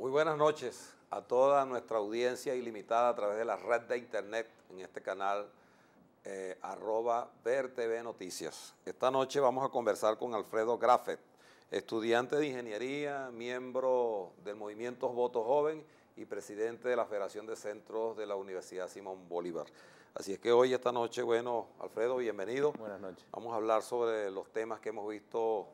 Muy buenas noches a toda nuestra audiencia ilimitada a través de la red de internet en este canal @VerTV Noticias. Esta noche vamos a conversar con Alfredo Graffet, estudiante de ingeniería, miembro del movimiento Voto Joven y presidente de la Federación de Centros de la Universidad Simón Bolívar. Así es que hoy, esta noche, bueno, Alfredo, bienvenido. Buenas noches. Vamos a hablar sobre los temas que hemos visto,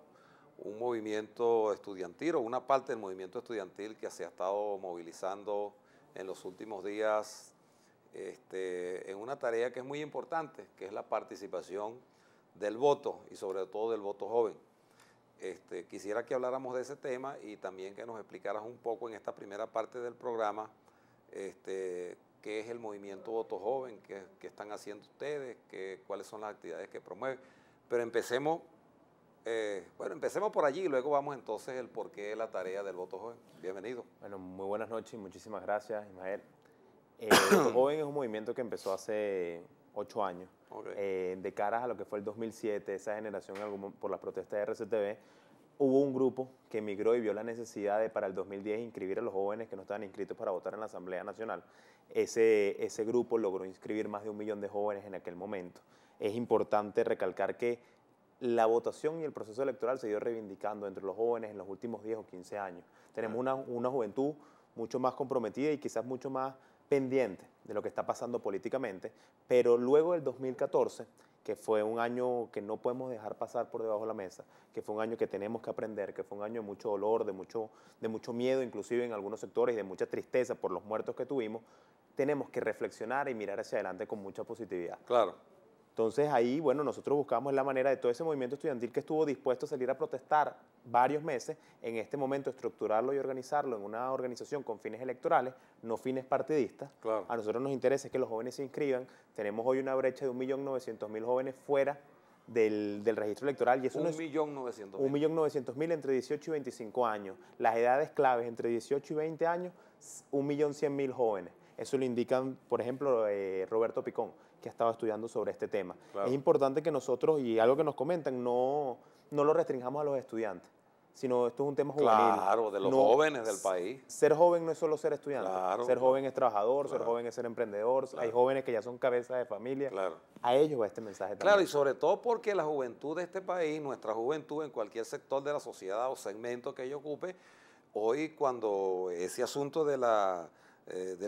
un movimiento estudiantil o una parte del movimiento estudiantil que se ha estado movilizando en los últimos días en una tarea que es muy importante, que es la participación del voto y sobre todo del voto joven. Quisiera que habláramos de ese tema y también que nos explicaras un poco en esta primera parte del programa qué es el movimiento Voto Joven, qué están haciendo ustedes, cuáles son las actividades que promueven. Pero empecemos por allí y luego vamos entonces el porqué de la tarea del Voto Joven. Bienvenido. Bueno, muy buenas noches y muchísimas gracias, Ismael. El Voto Joven es un movimiento que empezó hace 8 años. Okay. De cara a lo que fue el 2007, esa generación por las protestas de RCTV, hubo un grupo que emigró y vio la necesidad de para el 2010 inscribir a los jóvenes que no estaban inscritos para votar en la Asamblea Nacional. Ese grupo logró inscribir más de 1 millón de jóvenes en aquel momento. Es importante recalcar que la votación y el proceso electoral se ha ido reivindicando entre los jóvenes en los últimos 10 o 15 años. Tenemos una juventud mucho más comprometida y quizás mucho más pendiente de lo que está pasando políticamente, pero luego del 2014, que fue un año que no podemos dejar pasar por debajo de la mesa, que fue un año que tenemos que aprender, que fue un año de mucho dolor, de mucho miedo, inclusive en algunos sectores, y de mucha tristeza por los muertos que tuvimos, tenemos que reflexionar y mirar hacia adelante con mucha positividad. Claro. Entonces ahí, bueno, nosotros buscamos la manera de todo ese movimiento estudiantil que estuvo dispuesto a salir a protestar varios meses, en este momento estructurarlo y organizarlo en una organización con fines electorales, no fines partidistas. Claro. A nosotros nos interesa que los jóvenes se inscriban. Tenemos hoy una brecha de 1.900.000 jóvenes fuera del registro electoral. Y eso 1.900.000. 1.900.000 entre 18 y 25 años. Las edades claves entre 18 y 20 años, 1.100.000 jóvenes. Eso lo indican, por ejemplo, Roberto Picón, que ha estado estudiando sobre este tema. Claro. Es importante que nosotros, y algo que nos comentan, no lo restringamos a los estudiantes, sino esto es un tema juvenil. Claro, de los jóvenes del país. Ser joven no es solo ser estudiante. Claro, ser joven es trabajador, claro, ser joven es ser emprendedor. Claro. Hay jóvenes que ya son cabezas de familia. Claro. A ellos va este mensaje también. Claro, y sobre todo porque la juventud de este país, nuestra juventud en cualquier sector de la sociedad o segmento que ella ocupe, hoy cuando ese asunto de la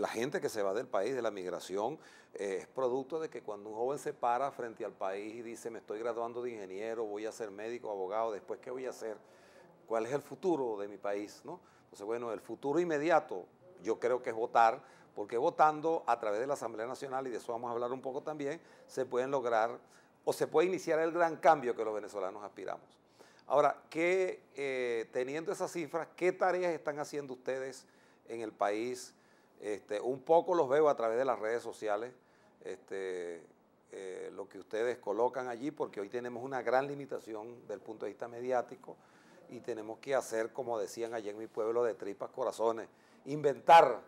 gente que se va del país, de la migración, es producto de que cuando un joven se para frente al país y dice, me estoy graduando de ingeniero, voy a ser médico, abogado, después ¿qué voy a hacer? ¿Cuál es el futuro de mi país? ¿No? Entonces, bueno, el futuro inmediato yo creo que es votar, porque votando a través de la Asamblea Nacional, y de eso vamos a hablar un poco también, se pueden lograr o se puede iniciar el gran cambio que los venezolanos aspiramos. Ahora, teniendo esas cifras, ¿qué tareas están haciendo ustedes en el país? Un poco los veo a través de las redes sociales, lo que ustedes colocan allí, porque hoy tenemos una gran limitación del punto de vista mediático y tenemos que hacer, como decían allá en mi pueblo, de tripas corazones, inventar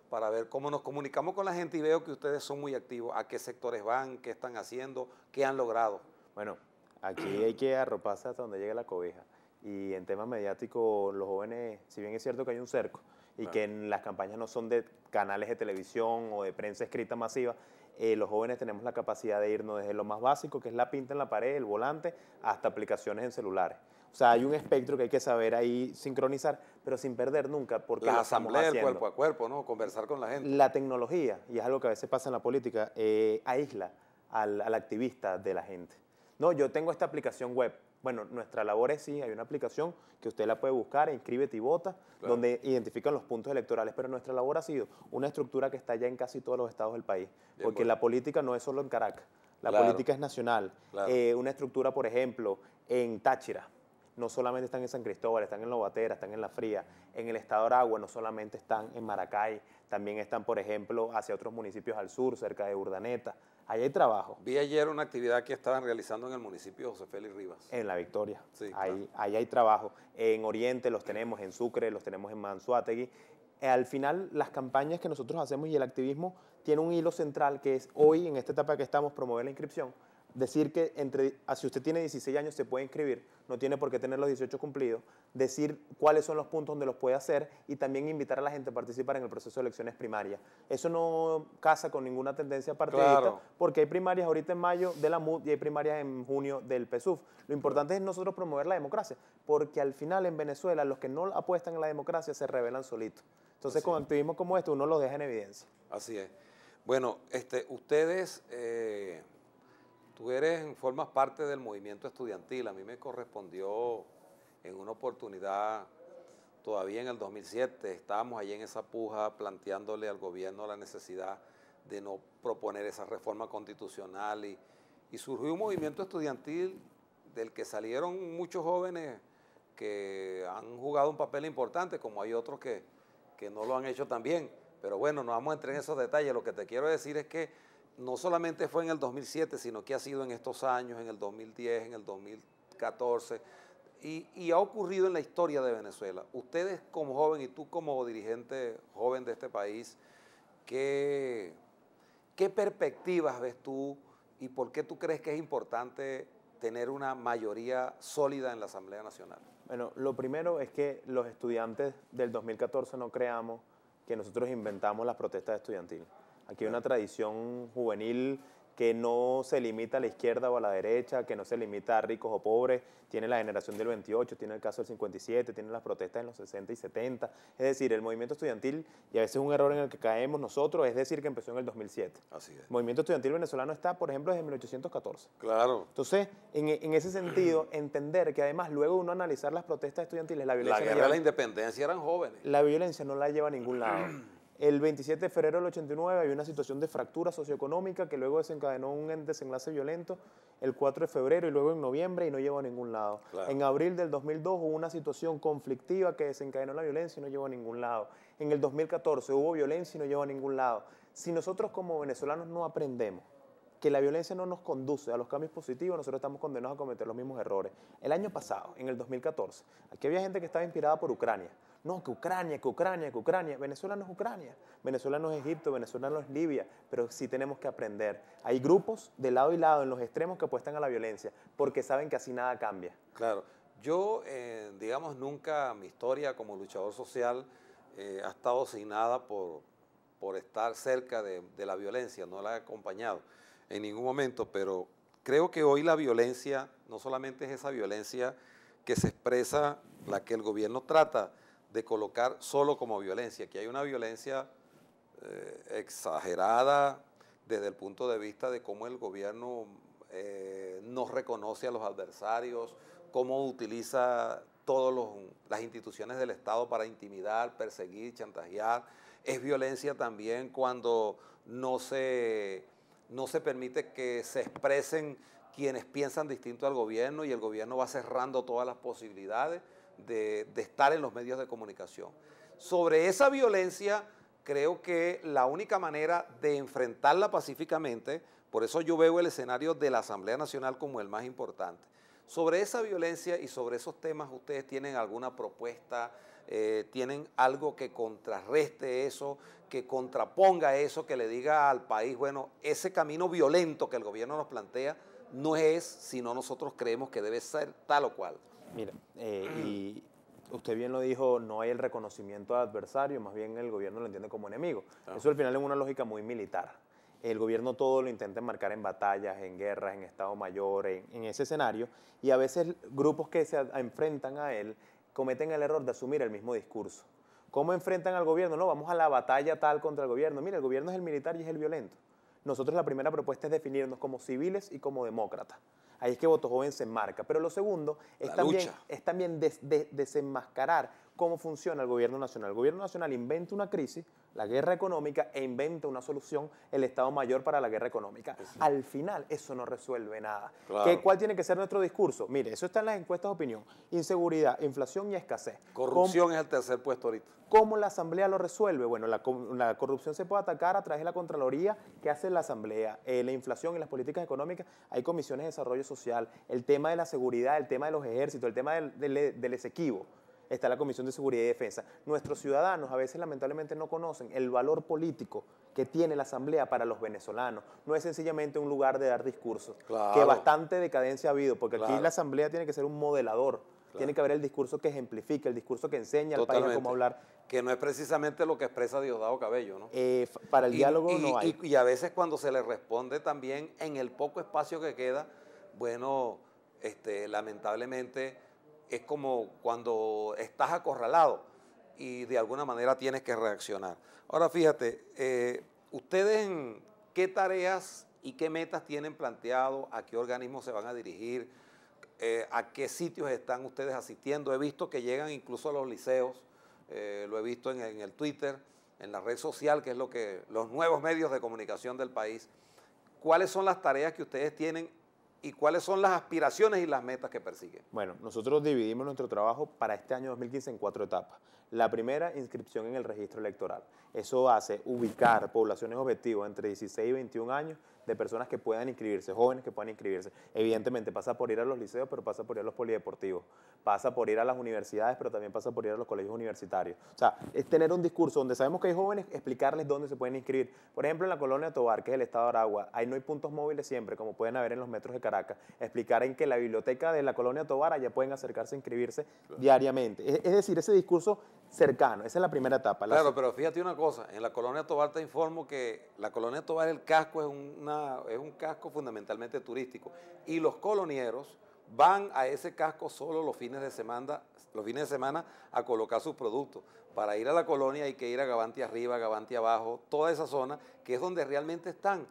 para ver cómo nos comunicamos con la gente, y veo que ustedes son muy activos. ¿A qué sectores van? ¿Qué están haciendo? ¿Qué han logrado? Bueno, aquí hay que arroparse hasta donde llegue la cobija. Y en temas mediáticos, los jóvenes, si bien es cierto que hay un cerco, y claro, que en las campañas no son de canales de televisión o de prensa escrita masiva, los jóvenes tenemos la capacidad de irnos desde lo más básico, que es la pinta en la pared, el volante, hasta aplicaciones en celulares. O sea, hay un espectro que hay que saber ahí sincronizar, pero sin perder nunca, porque la asamblea, el cuerpo a cuerpo, ¿no? Conversar con la gente. La tecnología, y es algo que a veces pasa en la política, aísla al activista de la gente. No, yo tengo esta aplicación web. Bueno, nuestra labor es sí, hay una aplicación que usted la puede buscar, inscríbete y vota, claro, donde identifican los puntos electorales, pero nuestra labor ha sido una estructura que está ya en casi todos los estados del país, bien, porque la política no es solo en Caracas, la claro, política es nacional. Claro. Una estructura, por ejemplo, en Táchira, no solamente están en San Cristóbal, están en Lobatera, están en La Fría, en el estado de Aragua no solamente están en Maracay, también están, por ejemplo, hacia otros municipios al sur, cerca de Urdaneta. Ahí hay trabajo. Vi ayer una actividad que estaban realizando en el municipio de José Félix Rivas. En La Victoria. Sí, ahí hay trabajo. En Oriente los tenemos, en Sucre los tenemos, en Manzuategui. Al final, las campañas que nosotros hacemos y el activismo tiene un hilo central que es hoy, en esta etapa que estamos, promover la inscripción, decir que si usted tiene 16 años se puede inscribir, no tiene por qué tener los 18 cumplidos, decir cuáles son los puntos donde los puede hacer y también invitar a la gente a participar en el proceso de elecciones primarias. Eso no casa con ninguna tendencia partidista, Claro. porque hay primarias ahorita en mayo de la MUD y hay primarias en junio del PSUV. Lo importante es nosotros promover la democracia, porque al final en Venezuela los que no apuestan en la democracia se rebelan solitos. Entonces con activismo como este uno los deja en evidencia. Así es. Bueno, ustedes, tú formas parte del movimiento estudiantil. A mí me correspondió en una oportunidad, todavía en el 2007, estábamos allí en esa puja planteándole al gobierno la necesidad de no proponer esa reforma constitucional y surgió un movimiento estudiantil del que salieron muchos jóvenes que han jugado un papel importante, como hay otros que no lo han hecho tan bien. Pero bueno, no vamos a entrar en esos detalles. Lo que te quiero decir es que no solamente fue en el 2007, sino que ha sido en estos años, en el 2010, en el 2014, y ha ocurrido en la historia de Venezuela. Ustedes como joven y tú como dirigente joven de este país, ¿qué perspectivas ves tú y por qué tú crees que es importante tener una mayoría sólida en la Asamblea Nacional? Bueno, lo primero es que los estudiantes del 2014 no creamos que nosotros inventamos las protestas estudiantiles. Aquí hay una tradición juvenil que no se limita a la izquierda o a la derecha, que no se limita a ricos o pobres, tiene la generación del 28, tiene el caso del 57, tiene las protestas en los 60 y 70, es decir, el movimiento estudiantil, y a veces un error en el que caemos nosotros, es decir, que empezó en el 2007. Así es. El movimiento estudiantil venezolano está, por ejemplo, desde 1814. Claro. Entonces, en ese sentido, entender que además luego uno analizar las protestas estudiantiles, La guerra de la independencia eran jóvenes. la violencia no la lleva a ningún lado. El 27 de febrero del 89 había una situación de fractura socioeconómica que luego desencadenó un desenlace violento el 4 de febrero y luego en noviembre y no llevó a ningún lado. Claro. En abril del 2002 hubo una situación conflictiva que desencadenó la violencia y no llevó a ningún lado. En el 2014 hubo violencia y no llevó a ningún lado. Si nosotros como venezolanos no aprendemos que la violencia no nos conduce a los cambios positivos, nosotros estamos condenados a cometer los mismos errores. El año pasado, en el 2014, aquí había gente que estaba inspirada por Ucrania. No, que Ucrania, que Ucrania, que Ucrania. Venezuela no es Ucrania, Venezuela no es Egipto, Venezuela no es Libia, pero sí tenemos que aprender. Hay grupos de lado y lado en los extremos que apuestan a la violencia porque saben que así nada cambia. Claro. Yo, digamos, nunca mi historia como luchador social ha estado asignada por estar cerca de la violencia, no la he acompañado en ningún momento, pero creo que hoy la violencia no solamente es esa violencia que se expresa, la que el gobierno trata de colocar solo como violencia, que hay una violencia exagerada desde el punto de vista de cómo el gobierno no reconoce a los adversarios, cómo utiliza todas las instituciones del Estado para intimidar, perseguir, chantajear. Es violencia también cuando no se permite que se expresen quienes piensan distinto al gobierno y el gobierno va cerrando todas las posibilidades de estar en los medios de comunicación. Sobre esa violencia, creo que la única manera de enfrentarla pacíficamente, por eso yo veo el escenario de la Asamblea Nacional como el más importante. Sobre esa violencia y sobre esos temas, ¿ustedes tienen alguna propuesta? ¿Tienen algo que contrarreste eso, que contraponga eso, que le diga al país, bueno, ese camino violento que el gobierno nos plantea no es, sino nosotros creemos que debe ser tal o cual? Mira, y usted bien lo dijo, no hay el reconocimiento al adversario, más bien el gobierno lo entiende como enemigo. Claro. Eso al final es una lógica muy militar. El gobierno todo lo intenta enmarcar en batallas, en guerras, en Estado Mayor, en ese escenario, y a veces grupos que se enfrentan a él cometen el error de asumir el mismo discurso. ¿Cómo enfrentan al gobierno? No, vamos a la batalla tal contra el gobierno. Mira, el gobierno es el militar y es el violento. Nosotros la primera propuesta es definirnos como civiles y como demócratas. Ahí es que Voto Joven se enmarca. Pero lo segundo es también desenmascarar cómo funciona el gobierno nacional. El gobierno nacional inventa una crisis, la guerra económica, e inventa una solución, el Estado Mayor para la guerra económica. Sí. Al final, eso no resuelve nada. Claro. ¿Cuál tiene que ser nuestro discurso? Mire, eso está en las encuestas de opinión. Inseguridad, inflación y escasez. Corrupción es el tercer puesto ahorita. ¿Cómo la Asamblea lo resuelve? Bueno, la corrupción se puede atacar a través de la Contraloría que hace la Asamblea. La inflación y las políticas económicas, hay comisiones de desarrollo social. El tema de la seguridad, el tema de los ejércitos, el tema del Esequibo. Está la Comisión de Seguridad y Defensa. Nuestros ciudadanos a veces lamentablemente no conocen el valor político que tiene la Asamblea para los venezolanos. No es sencillamente un lugar de dar discursos, Claro. que bastante decadencia ha habido, porque aquí Claro. la Asamblea tiene que ser un modelador, Claro. tiene que haber el discurso que ejemplifique, el discurso que enseña al país a cómo hablar. Que no es precisamente lo que expresa Diosdado Cabello, ¿no? Para el diálogo no hay. Y a veces cuando se le responde también en el poco espacio que queda, bueno, lamentablemente es como cuando estás acorralado y de alguna manera tienes que reaccionar. Ahora fíjate, ustedes en qué tareas y qué metas tienen planteado, a qué organismos se van a dirigir, a qué sitios están ustedes asistiendo. He visto que llegan incluso a los liceos, lo he visto en el Twitter, en la red social, que es los nuevos medios de comunicación del país. ¿Cuáles son las tareas que ustedes tienen y cuáles son las aspiraciones y las metas que persiguen? Bueno, nosotros dividimos nuestro trabajo para este año 2015 en 4 etapas. La primera, inscripción en el registro electoral. Eso hace ubicar poblaciones objetivas entre 16 y 21 años de personas que puedan inscribirse, jóvenes que puedan inscribirse. Evidentemente pasa por ir a los liceos, pero pasa por ir a los polideportivos, pasa por ir a las universidades, pero también pasa por ir a los colegios universitarios. O sea, es tener un discurso donde sabemos que hay jóvenes, explicarles dónde se pueden inscribir. Por ejemplo, en la colonia Tovar, que es el estado de Aragua, ahí no hay puntos móviles siempre, como pueden haber en los metros de Caracas. Explicar en que la biblioteca de la colonia Tovar allá pueden acercarse a inscribirse diariamente. Es decir, ese discurso cercano, esa es la primera etapa. Claro, pero fíjate una cosa, en la colonia Tovar te informo que la colonia Tovar, el casco es un casco fundamentalmente turístico y los colonieros van a ese casco solo los fines de semana a colocar sus productos. Para ir a la colonia hay que ir a Gavante arriba, Gavante abajo, toda esa zona que es donde realmente están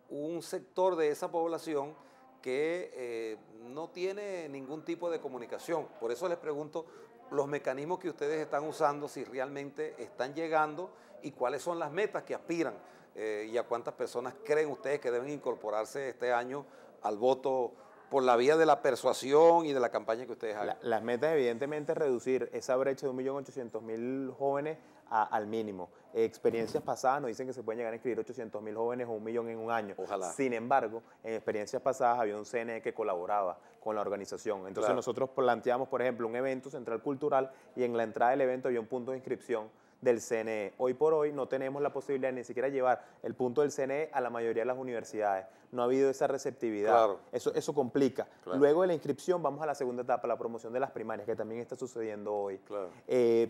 un sector de esa población que no tiene ningún tipo de comunicación. Por eso les pregunto los mecanismos que ustedes están usando, si realmente están llegando y cuáles son las metas que aspiran y a cuántas personas creen ustedes que deben incorporarse este año al voto por la vía de la persuasión y de la campaña que ustedes hagan. Las metas evidentemente es reducir esa brecha de 1.800.000 jóvenes al mínimo. Experiencias pasadas nos dicen que se pueden llegar a inscribir 800.000 jóvenes o 1 millón en un año. Ojalá. Sin embargo, en experiencias pasadas había un CNE que colaboraba con la organización. Entonces Claro. Nosotros planteamos, por ejemplo, un evento central cultural y en la entrada del evento había un punto de inscripción del CNE. Hoy por hoy no tenemos la posibilidad de ni siquiera llevar el punto del CNE a la mayoría de las universidades. No ha habido esa receptividad. Claro. Eso complica. Claro. Luego de la inscripción vamos a la segunda etapa, la promoción de las primarias, que también está sucediendo hoy. Claro.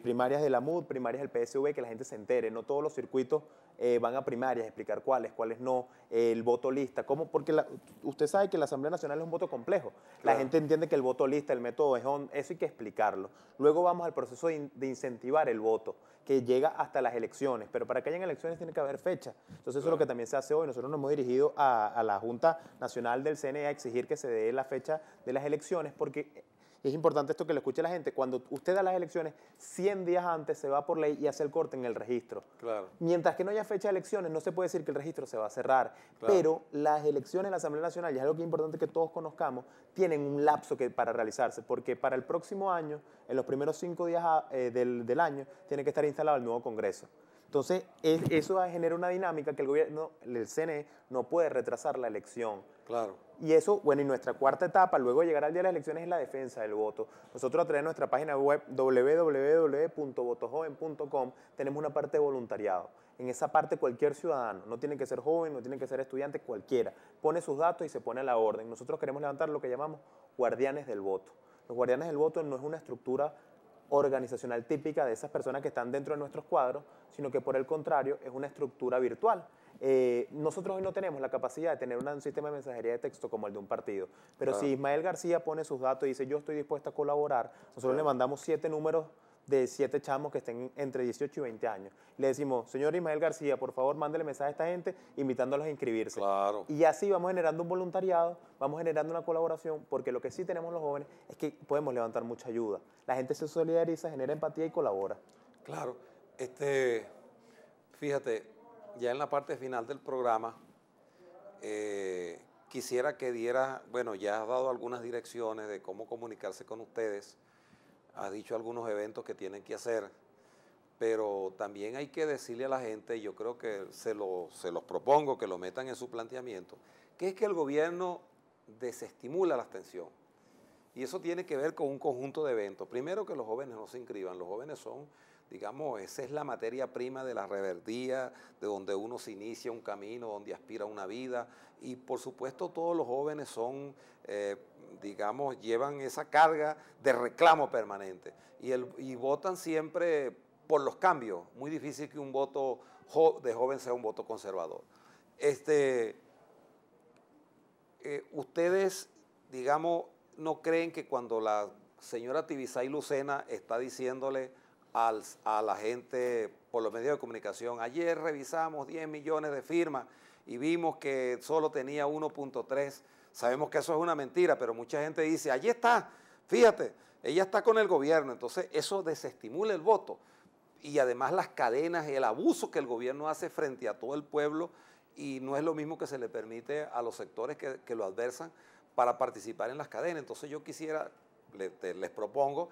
Primarias de la MUD, primarias del PSV, que la gente se entere. No todos los circuitos van a primarias, explicar cuáles no, el voto lista. ¿Cómo? Porque usted sabe que la Asamblea Nacional es un voto complejo. Claro. La gente entiende que el voto lista, el método eso hay que explicarlo. Luego vamos al proceso de incentivar el voto, que llega hasta las elecciones, pero para que hayan elecciones tiene que haber fecha. Entonces eso es lo que también se hace hoy. Nosotros nos hemos dirigido a la Junta Nacional del CNE a exigir que se dé la fecha de las elecciones, porque es importante esto que lo escuche la gente. Cuando usted da las elecciones, 100 días antes se va por ley y hace el corte en el registro. Claro. Mientras que no haya fecha de elecciones, no se puede decir que el registro se va a cerrar. Claro. Pero las elecciones de la Asamblea Nacional, y es algo que es importante que todos conozcamos, tienen un lapso para realizarse, porque para el próximo año, en los primeros 5 días del año, tiene que estar instalado el nuevo Congreso. Entonces, eso genera una dinámica que el gobierno, el CNE, no puede retrasar la elección. Claro. Y eso, bueno, y nuestra cuarta etapa, luego de llegar al día de las elecciones, es la defensa del voto. Nosotros a través de nuestra página web www.votojoven.com tenemos una parte de voluntariado. En esa parte cualquier ciudadano, no tiene que ser joven, no tiene que ser estudiante, cualquiera, pone sus datos y se pone a la orden. Nosotros queremos levantar lo que llamamos guardianes del voto. Los guardianes del voto no es una estructura organizacional típica de esas personas que están dentro de nuestros cuadros, sino que por el contrario es una estructura virtual. Nosotros hoy no tenemos la capacidad de tener un sistema de mensajería de texto como el de un partido, pero claro, si Ismael García pone sus datos y dice yo estoy dispuesto a colaborar, nosotros claro, le mandamos 7 números de 7 chamos que estén entre 18 y 20 años. Le decimos, señor Ismael García, por favor, mándele mensaje a esta gente invitándolos a inscribirse. Claro. Y así vamos generando un voluntariado, vamos generando una colaboración, porque lo que sí tenemos los jóvenes es que podemos levantar mucha ayuda. La gente se solidariza, genera empatía y colabora. Claro. Fíjate, ya en la parte final del programa, quisiera que diera, bueno, ya has dado algunas direcciones de cómo comunicarse con ustedes, has dicho algunos eventos que tienen que hacer, pero también hay que decirle a la gente, y yo creo que se los propongo que lo metan en su planteamiento, que es que el gobierno desestimula la abstención. Y eso tiene que ver con un conjunto de eventos. Primero, que los jóvenes no se inscriban. Los jóvenes son, digamos, esa es la materia prima de la reverdía, de donde uno se inicia un camino, donde aspira a una vida, y por supuesto todos los jóvenes son, digamos, llevan esa carga de reclamo permanente, y votan siempre por los cambios. Muy difícil que un voto de joven sea un voto conservador. Ustedes, digamos, no creen que cuando la señora Tibisay Lucena está diciéndole a la gente por los medios de comunicación, ayer revisamos 10 millones de firmas y vimos que solo tenía 1.3, sabemos que eso es una mentira, pero mucha gente dice, allí está, fíjate, ella está con el gobierno, entonces eso desestimula el voto. Y además las cadenas y el abuso que el gobierno hace frente a todo el pueblo, y no es lo mismo que se le permite a los sectores que lo adversan para participar en las cadenas. Entonces yo quisiera, les propongo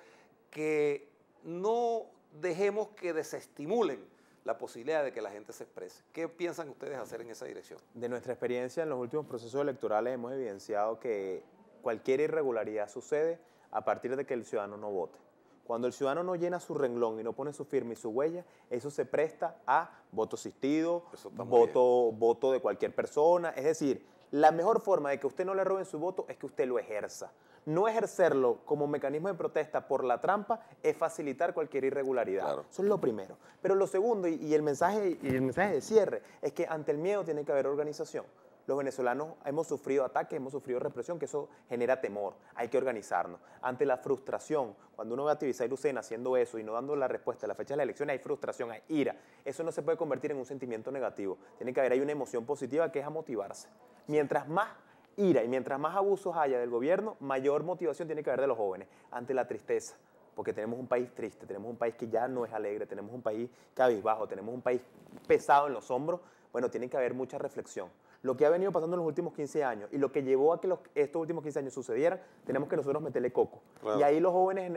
que no dejemos que desestimulen la posibilidad de que la gente se exprese. ¿Qué piensan ustedes hacer en esa dirección? De nuestra experiencia en los últimos procesos electorales hemos evidenciado que cualquier irregularidad sucede a partir de que el ciudadano no vote. Cuando el ciudadano no llena su renglón y no pone su firma y su huella, eso se presta a voto asistido, voto de cualquier persona. Es decir, la mejor forma de que usted no le roben su voto es que usted lo ejerza. No ejercerlo como mecanismo de protesta por la trampa es facilitar cualquier irregularidad. Claro. Eso es lo primero. Pero lo segundo, y el mensaje de cierre, es que ante el miedo tiene que haber organización. Los venezolanos hemos sufrido ataques, hemos sufrido represión, que eso genera temor. Hay que organizarnos. Ante la frustración, cuando uno ve a Tibisay Lucena haciendo eso y no dando la respuesta a la fecha de la elección, hay frustración, hay ira. Eso no se puede convertir en un sentimiento negativo. Tiene que haber una emoción positiva que es a motivarse. Mientras más ira y mientras más abusos haya del gobierno, mayor motivación tiene que haber de los jóvenes ante la tristeza. Porque tenemos un país triste, tenemos un país que ya no es alegre, tenemos un país cabizbajo, tenemos un país pesado en los hombros. Bueno, tiene que haber mucha reflexión. Lo que ha venido pasando en los últimos 15 años y lo que llevó a que estos últimos 15 años sucedieran, tenemos que nosotros meterle coco. Claro. Y ahí los jóvenes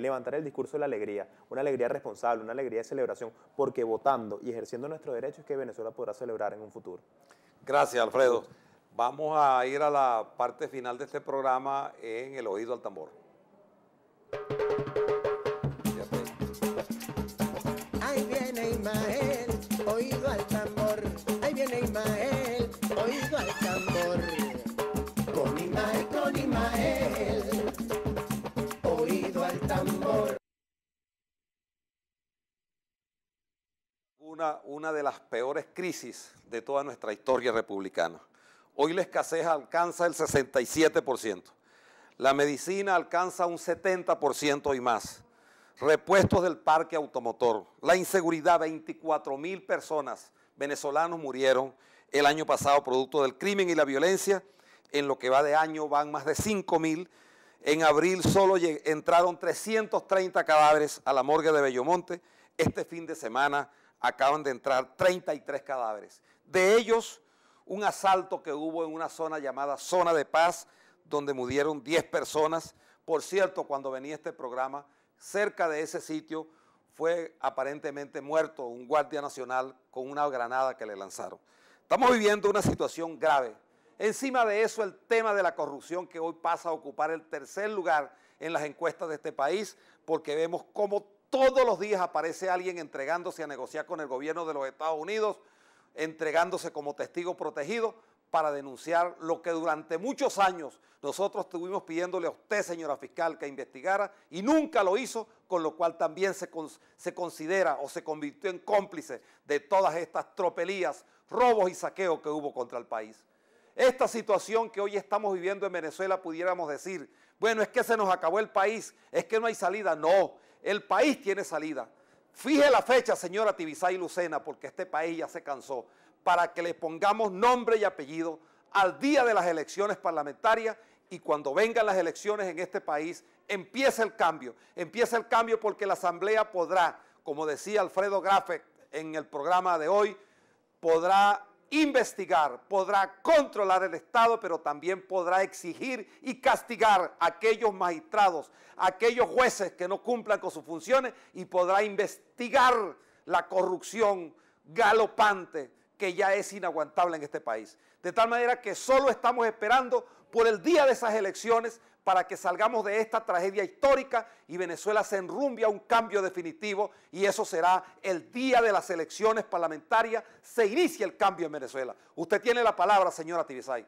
levantar el discurso de la alegría, una alegría responsable, una alegría de celebración, porque votando y ejerciendo nuestro derecho es que Venezuela podrá celebrar en un futuro. Gracias, Alfredo. Vamos a ir a la parte final de este programa en El Oído al Tambor. Ahí viene Ismael, oído al tambor. Ahí viene Ismael, oído al tambor. Con Ismael, oído al tambor. Una de las peores crisis de toda nuestra historia republicana. Hoy la escasez alcanza el 67%. La medicina alcanza un 70% y más. Repuestos del parque automotor. La inseguridad, 24,000 personas, venezolanos murieron el año pasado producto del crimen y la violencia. En lo que va de año van más de 5,000. En abril solo entraron 330 cadáveres a la morgue de Bellomonte. Este fin de semana acaban de entrar 33 cadáveres. De ellos, un asalto que hubo en una zona llamada Zona de Paz, donde murieron 10 personas. Por cierto, cuando venía este programa, cerca de ese sitio fue aparentemente muerto un guardia nacional con una granada que le lanzaron. Estamos viviendo una situación grave. Encima de eso, el tema de la corrupción, que hoy pasa a ocupar el tercer lugar en las encuestas de este país, porque vemos cómo todos los días aparece alguien entregándose a negociar con el gobierno de los Estados Unidos, entregándose como testigo protegido para denunciar lo que durante muchos años nosotros estuvimos pidiéndole a usted, señora fiscal, que investigara y nunca lo hizo, con lo cual también se considera o se convirtió en cómplice de todas estas tropelías, robos y saqueos que hubo contra el país. Esta situación que hoy estamos viviendo en Venezuela, pudiéramos decir, bueno, es que se nos acabó el país, es que no hay salida. No, el país tiene salida. Fije la fecha, señora Tibisay Lucena, porque este país ya se cansó, para que le pongamos nombre y apellido al día de las elecciones parlamentarias, y cuando vengan las elecciones en este país, empieza el cambio porque la Asamblea podrá, como decía Alfredo Grafe en el programa de hoy, podrá investigar, podrá controlar el Estado, pero también podrá exigir y castigar a aquellos magistrados, a aquellos jueces que no cumplan con sus funciones, y podrá investigar la corrupción galopante que ya es inaguantable en este país. De tal manera que solo estamos esperando por el día de esas elecciones para que salgamos de esta tragedia histórica y Venezuela se enrumbe a un cambio definitivo, y eso será el día de las elecciones parlamentarias, se inicia el cambio en Venezuela. Usted tiene la palabra, señora Tibisay.